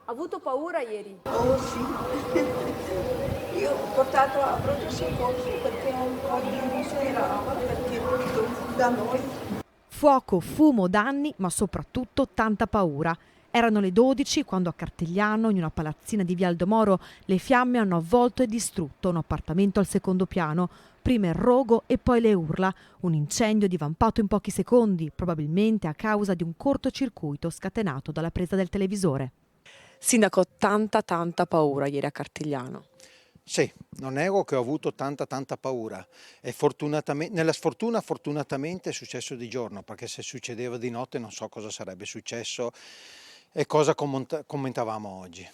Ha avuto paura ieri? Oh sì, io ho portato a pronto soccorso perché ho un po' di miserava, perché tutto da noi. Fuoco, fumo, danni, ma soprattutto tanta paura. Erano le 12 quando a Cartigliano, in una palazzina di Via Aldomoro, le fiamme hanno avvolto e distrutto un appartamento al secondo piano. Prima il rogo e poi le urla. Un incendio divampato in pochi secondi, probabilmente a causa di un cortocircuito scatenato dalla presa del televisore. Sindaco, tanta paura ieri a Cartigliano. Sì, non nego che ho avuto tanta paura e nella sfortuna fortunatamente è successo di giorno, perché se succedeva di notte non so cosa sarebbe successo e cosa commentavamo oggi.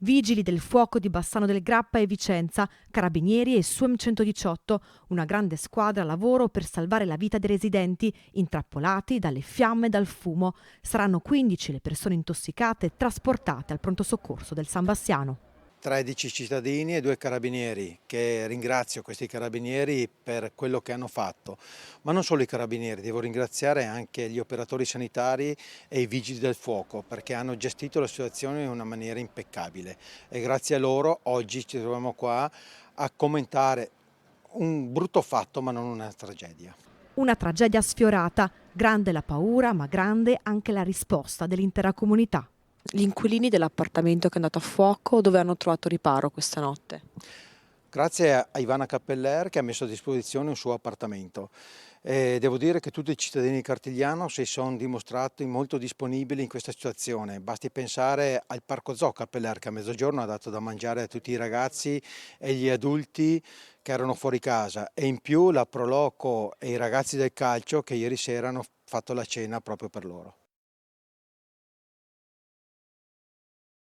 Vigili del fuoco di Bassano del Grappa e Vicenza, carabinieri e SUEM 118, una grande squadra a lavoro per salvare la vita dei residenti, intrappolati dalle fiamme e dal fumo. Saranno 15 le persone intossicate trasportate al pronto soccorso del San Bassiano. 13 cittadini e 2 carabinieri, che ringrazio questi carabinieri per quello che hanno fatto, ma non solo i carabinieri, devo ringraziare anche gli operatori sanitari e i vigili del fuoco perché hanno gestito la situazione in una maniera impeccabile e grazie a loro oggi ci troviamo qua a commentare un brutto fatto ma non una tragedia. Una tragedia sfiorata, grande la paura, ma grande anche la risposta dell'intera comunità. Gli inquilini dell'appartamento che è andato a fuoco, dove hanno trovato riparo questa notte? Grazie a Ivana Cappeller che ha messo a disposizione un suo appartamento. Devo dire che tutti i cittadini di Cartigliano si sono dimostrati molto disponibili in questa situazione. Basti pensare al Parco Zoo Cappeller che a mezzogiorno ha dato da mangiare a tutti i ragazzi e gli adulti che erano fuori casa e in più la Proloco e i ragazzi del calcio che ieri sera hanno fatto la cena proprio per loro.